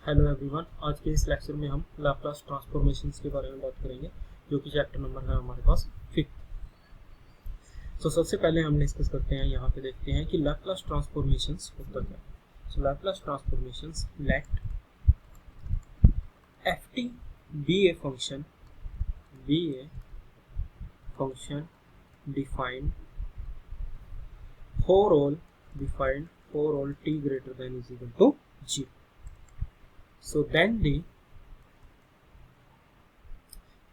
Hello everyone, आज के इस लेक्चर में हम लैप्लास ट्रांसफॉर्मेशंस के बारे में बात करेंगे, जो कि चैप्टर नंबर है हमारे पास 5th। तो सबसे पहले हम डिस्कस करते हैं, यहाँ पे देखते हैं कि लैप्लास ट्रांसफॉर्मेशंस होता क्या है। So Laplace transformations let F T be a function defined for all t greater than is equal to 0. So then the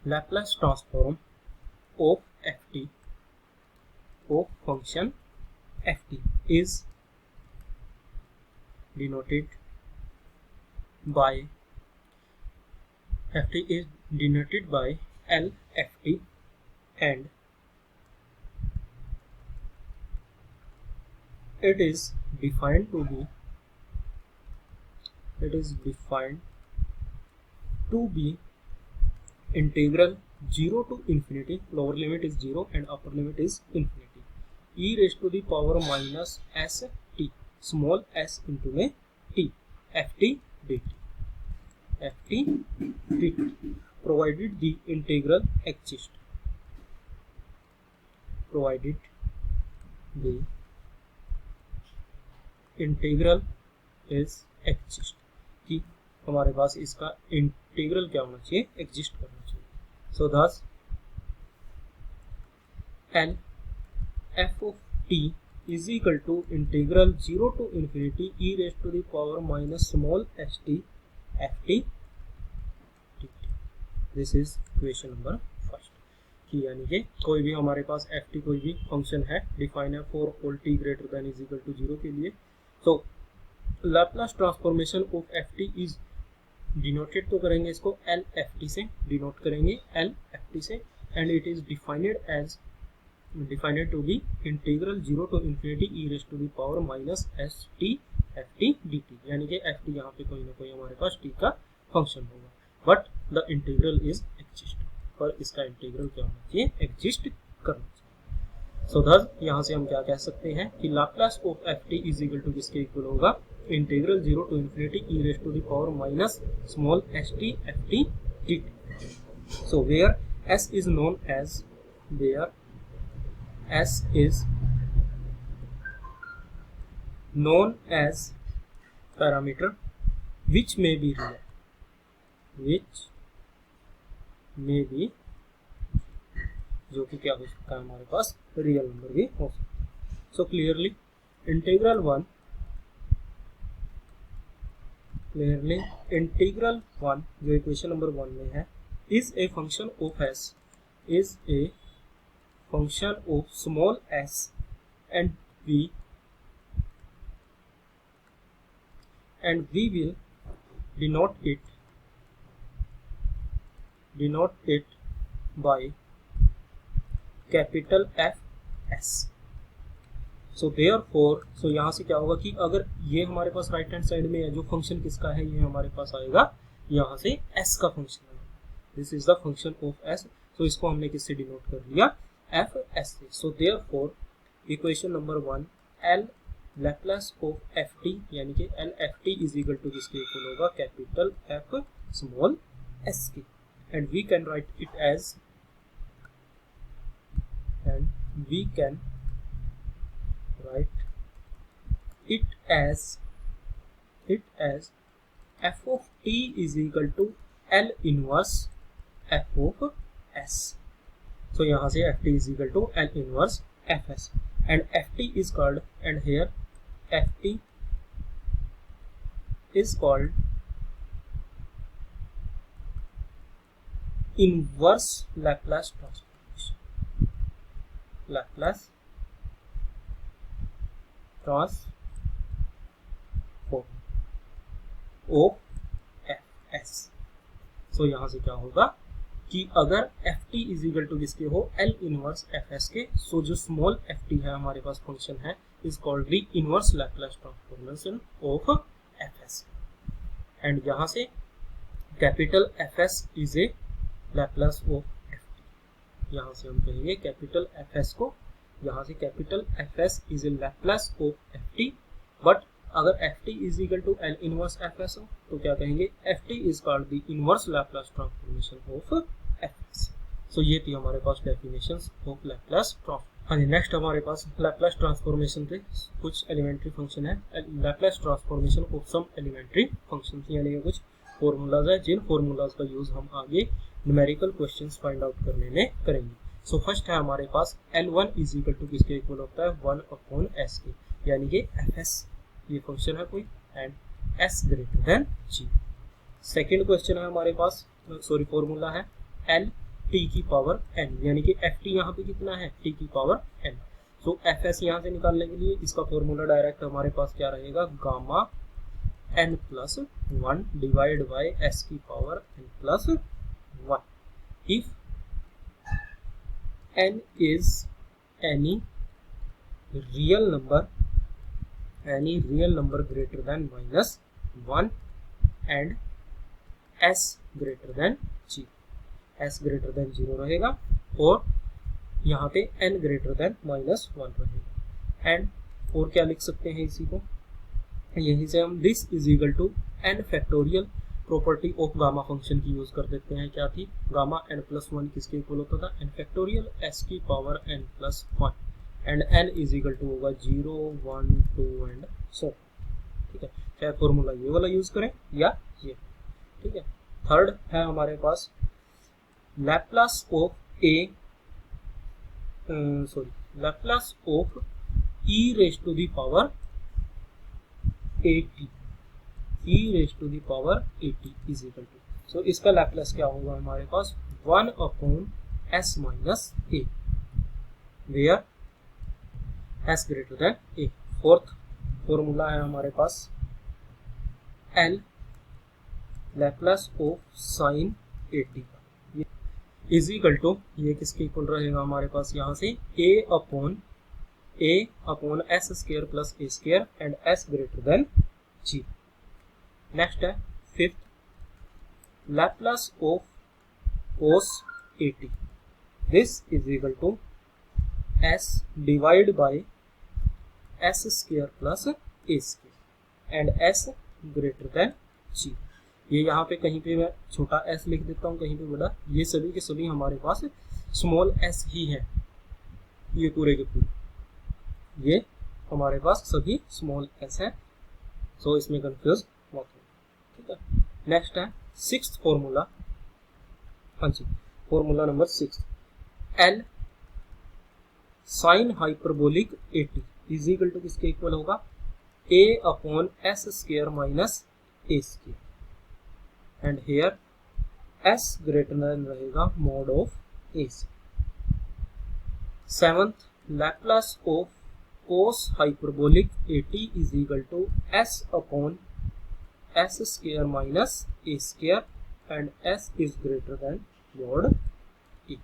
Laplace transform of ft of function ft is denoted by LFT, and it is defined to be integral 0 to infinity, lower limit is 0 and upper limit is infinity, e raised to the power minus s t, small s into में t, ft dt, provided the integral exists, कि हमारे पास इसका integral क्या होना चाहिए, exist करना चाहिए। So this L F of t is equal to integral 0 to infinity e raised to the power minus small s t f t dt। This is question number first, कि यानी कि कोई भी हमारे पास एफ टी कोई भी function है, define है for all t greater than is equal to 0 के लिए। तो Laplace transformation of F T is denoted तो करेंगे इसको एल एफ टी से, डिनोट करेंगे एल एफ टी से, and it is defined to be integral 0 to infinity e raised to the power minus s t f t dt, यानी कि F T यहाँ पे कोई ना कोई हमारे पास टी का फंक्शन होगा, but the integral is exist, पर इसका इंटीग्रल क्या होना चाहिए, एग्जिस्ट करना चाहिए। सो थस यहाँ से हम क्या कह सकते हैं कि Laplace of F T is equal to किसके इक्वल होगा, इंटीग्रल 0 to infinity e raised to the power minus small s t f t dt. So where s is known as parameter which may be जो कि क्या हो सकता है हमारे पास रियल नंबर भी हो सकता है। सो क्लियरली इंटीग्रल वन जो इक्वेशन नंबर 1 में है, is a function of small s and we will denote it by capital F s। सो यहाँ से क्या होगा कि अगर ये हमारे पास राइट हैंड साइड में है, जो फंक्शन किसका है, ये हमारे पास आएगा यहाँ से s का फंक्शन है, this is the function of s। So इसको हमने किससे डिनोट कर लिया, एफ एस से। So therefore equation number 1 L Laplace of F t, यानी कि L F T is equal to किसके इक्वल होगा, कैपिटल एफ स्मॉल एस के, and we can write it as f of t is equal to L inverse f of s। so यहाँ से ft is equal to L inverse fs, and ft is called, and here ft is called inverse Laplace transform of fs। सो यहाँ से क्या होगा कि अगर F T is equal to किसके हो, एल इनवर्स एफ एस के, सो जो स्मॉल एफ टी है हमारे पास फंक्शन है, is called the inverse Laplace transformation of F S, and यहाँ से capital F S is a Laplace of F T. यहाँ से हम कहेंगे कैपिटल एफ एस को, यहाँ से capital F S is a Laplace of F T, but अगर F T is equal to L inverse F S हो तो क्या कहेंगे, F T is called the inverse Laplace transformation of F S. So ये थी हमारे पास definitions of Laplace transform. हाँ जी, नेक्स्ट हमारे पास लैप्लास ट्रांसफॉर्मेशन पे कुछ एलिमेंट्री फंक्शन है, Laplace transformation of some elementary function, यानी कि कुछ फॉर्मूलाज है जिन फॉर्मूलाज का यूज हम आगे न्यूमेरिकल क्वेश्चंस फाइंड आउट करने में करेंगे। सो फर्स्ट है हमारे पास L1 इज इक्वल टू किसके इक्वल होता है 1/s के, यानी कि fs ये फंक्शन है कोई and s greater than g। Second question है हमारे पास, सॉरी फॉर्मूला है L t की पावर n, यानी कि ft यहाँ पे कितना है t की पावर n। सो fs यहाँ से निकालने के लिए इसका फॉर्मूला डायरेक्ट हमारे पास क्या रहेगा, gamma n plus 1 divide by s की power n plus 1 if n is any real number greater than -1 and s greater than g, s greater than 0 रहेगा और यहाँ पे n greater than -1 रहेगा। एंड और क्या लिख सकते हैं इसी को, यहीं से हम this is equal to n factorial property of gamma function की यूज कर देते हैं। क्या थी, गामा n प्लस 1 किसके इक्वल होता था, n फैक्टोरियल s की power n plus 1 and n is equal to होगा 0 1 2 एंड सो। ठीक है, चाहे फॉर्मूला ये वाला यूज करें या ये। ठीक है, थर्ड है हमारे पास Laplace of Laplace of e raise to the power 80, e raise to the power 80 is equal to, so इसका लैप्लास क्या होगा हमारे पास 1/s minus a where s greater than a। Fourth formula है हमारे पास L लैप्लास ऑफ साइन 80 का is equal to, ये किसके इक्वल रहेगा हमारे पास यहाँ से a upon s square plus a square and s greater than g। Next है fifth, Laplace of cos 80, this is equal to s divide by s square plus a square and s greater than g। ये यहाँ पे कहीं पे मैं छोटा s लिख देता हूँ, कहीं पे बड़ा, ये सभी के सभी हमारे पास स्मॉल s ही है, ये पूरे के पूरे ये हमारे पास सभी स्मॉल s है। सो इसमें कंफ्यूज मत हो। ठीक है, नेक्स्ट है सिक्स्थ फॉर्मूला, हाँ जी formula number 6, L sine hyperbolic 80 is equal to किसके इक्वल होगा a upon s square minus a square and here s greater than रहेगा mod of a। Seventh, Laplace of cos hyperbolic 80 is equal to s upon s square minus a square and s is greater than mod e।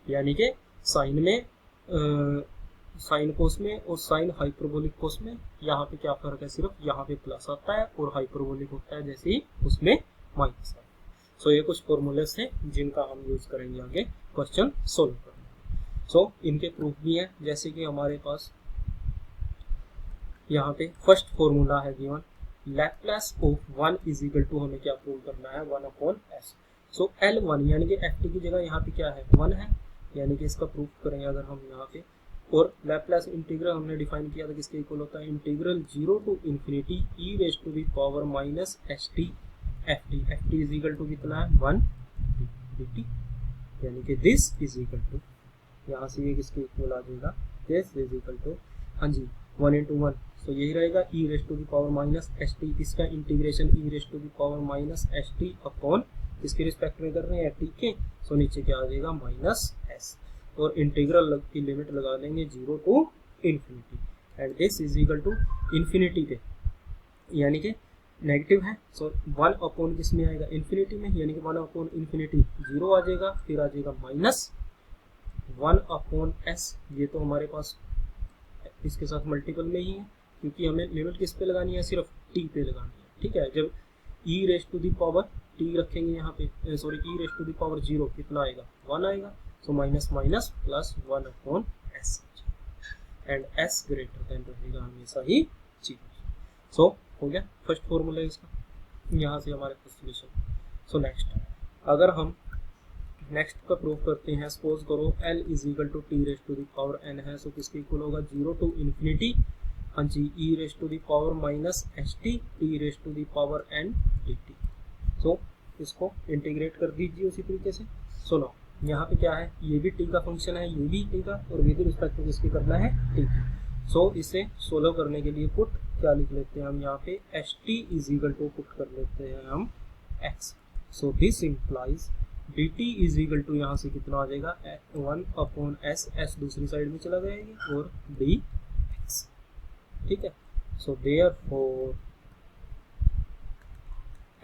यानी कि sign में sine cos में और sine hyperbolic कोस में यहाँ पे क्या फर्क है, सिर्फ यहाँ पे प्लस आता है और हाइपरबोलिक होता है जैसे ही उसमें माइनस आता है। सो ये कुछ फॉर्मूलेस हैं जिनका हम यूज करेंगे आगे क्वेश्चन सोल्व करने। सो इनके प्रूफ भी हैं, जैसे कि हमारे पास यहाँ पे फर्स्ट फॉर्मूला है given Laplace of 1 is equal to, हमें क्या प्रूव करना है 1 अपॉन s। सो L1 यानी कि ft की जगह यहाँ पे क्या है 1 है, यानी कि इसका प्रूफ करेंगे अगर हम यहाँ पे। और लैप्लास इंटीग्रल हमने डिफाइन किया था किसके इक्वल होता है, integral 0 to infinity e raise to the power minus st ft is equal to कितना है 1 dt, यानी कि दिस इज इक्वल टू, यहाँ से ये किसके इक्वल आ जाएगा, दिस इज इक्वल टू, हाँ जी 1 into 1, तो यही रहेगा e raise to the power minus st, इसका integration e raise to the power minus st upon इसके रिस्पेक्ट में कर रहे हैं t के, सो नीचे क्या आ जाएगा माइनस s और इंटीग्रल की लिमिट लगा देंगे 0 to infinity and this is equal to infinity पे, यानी कि नेगेटिव है। सो 1 अपॉन किस में आएगा इन्फिनिटी में, यानी कि 1 अपॉन इन्फिनिटी 0 आ जाएगा, फिर आ जाएगा माइनस 1 अपॉन s, ये तो हमारे पास इसके साथ मल्टीपल में ही है क्योंकि हमें लिमिट किस पे लगानी है, सिर्फ t पे लगानी है। ठीक है, जब e raise to the power t रखेंगे यहाँ पे, sorry e raise to the power 0 कितना आएगा 1 आएगा, so minus minus plus 1 upon s and s greater than रहेगा हमेशा ही 0। सो हो गया फर्स्ट फॉर्मूला इसका, यहाँ से हमारे पास सोल्यूशन। सो नेक्स्ट अगर हम नेक्स्ट का प्रूफ करते हैं, सपोज करो L is equal to t raise to the power n है, सो किसके इक्वल होगा 0 टू इन्फिनिटी, हाँ जी, e raise to the power minus h t raise to the power n dt। So इसको इंटीग्रेट कर दीजिए उसी तरीके से। सो नो यहाँ पे क्या है, ये भी t का फंक्शन है, ये भी t का, और विद रिस्पेक्ट टू किसके करना है t। सो इसे सोल्व करने के लिए पुट क्या लिख लेते हैं हम यहाँ पे, h t is equal to put कर लेते हैं हम x। So this implies dt is equal to यहाँ से कितना आ जाएगा 1/s, s दूसरी साइड में चला जाएगी, और dx, ठीक है। So therefore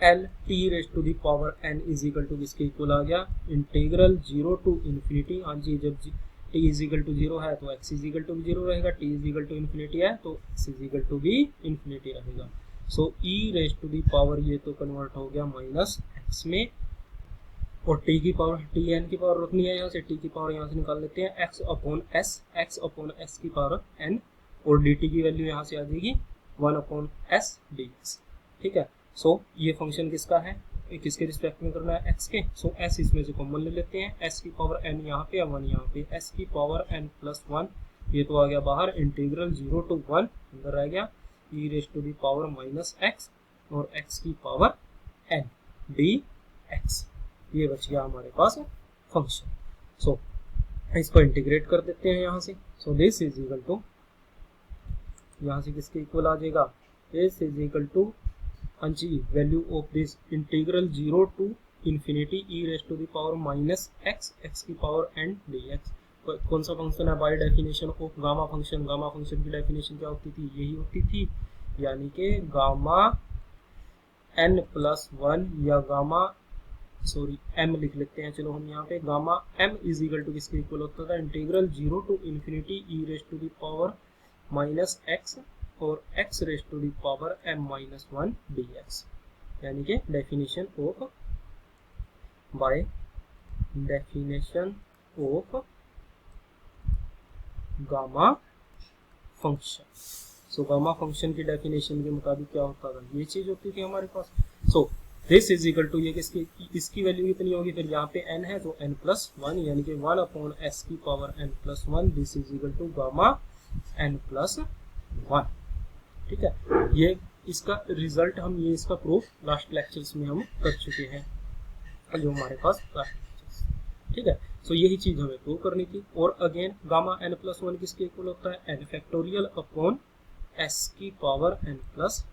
L t raise to the power n is equal to किसके इक्वल आ गया, इंटीग्रल 0 टू इन्फिनिटी, हाँ जी, जब t इज इक्वल टू 0 है तो x इज इक्वल टू 0 रहेगा, t is equal to infinity है तो x इज इक्वल टू भी इन्फिनिटी रहेगा। So e raise to the power ये तो कन्वर्ट हो गया माइनस x में, और t की पावर tn की पावर रखनी है, यहाँ से t की पावर यहाँ से निकाल लेते हैं, x अपॉन s की पावर n, और dt की वैल्यू यहाँ से आ जाएगी 1/s dx, ठीक है। सो ये फंक्शन किसका है, किसके रिस्पेक्ट में करना है, x के। सो s इसमें से कॉमन ले लेते हैं, s की पावर n यहाँ पे, 1 यहाँ पे, s की पावर n प्लस 1 ये तो आ गया बाहर, इंटीग्रल 0 टू 1 अंदर रह गया, e raise to the power minus x, और x की पावर n dx, ये बच गया हमारे पास फंक्शन। सो इसको इंटीग्रेट कर देते हैं यहाँ से। So this is equal to, यहाँ से किसके इक्वल आ जाएगा, दिस इज इक्वल टू, हाँ जी, value of this integral 0 to infinity e raise to the power minus x की पावर n dx। कौन सा फंक्शन है, by definition of gamma function. Gamma function की डेफिनेशन क्या होती थी, यही होती थी, यानी कि गामा n प्लस 1 या गामा m लिख लेते हैं, चलो हम यहाँ पे, gamma m is equal to किसके इक्वल होता था, integral 0 to infinity e raise to the power minus x और x raise to the power m minus 1 dx, यानी कि definition of, by definition of gamma function. So gamma function की definition के मुताबिक क्या होता था, ये चीज होती थी हमारे पास। So this is equal to, ये किसकी, इसकी वैल्यू कितनी होगी, फिर यहाँ पे n है तो n प्लस 1, यानी कि 1/s की power n plus 1, this is equal to gamma n plus 1, ठीक है। ये इसका रिजल्ट हम, ये इसका प्रूफ लास्ट लेक्चर्स में हम कर चुके हैं, जो हमारे पास लास्ट लेक्चर्स, ठीक है। सो यही चीज हमें प्रूव करनी थी। और अगेन गामा n प्लस 1 किसके इक्वल होता है, n फैक्टोरियल अपॉन s की पावर n प्लस,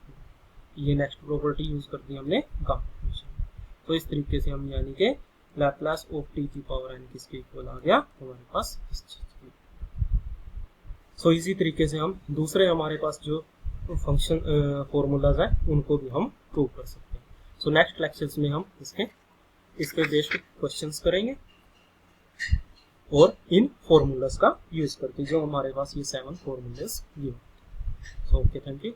ये नेक्स्ट प्रॉपर्टी यूज कर दी हमने गामा फंक्शन। तो इस तरीके से हम, यानी कि लैप्लास ऑफ t की पावर n किसके इक्वल आ गया हमारे पास इस चीज की। सो इसी तरीके से हम दूसरे हमारे पास जो फंक्शन फॉर्मूलाज है उनको भी हम प्रूव कर सकते हैं। सो नेक्स्ट लेक्चर्स में हम इसके बेस्ड क्वेश्चंस करेंगे, और इन फॉर्मूलाज का यूज करके, जो हमारे पास ये 7 फॉर्मूलाज ये। So okay, thank you.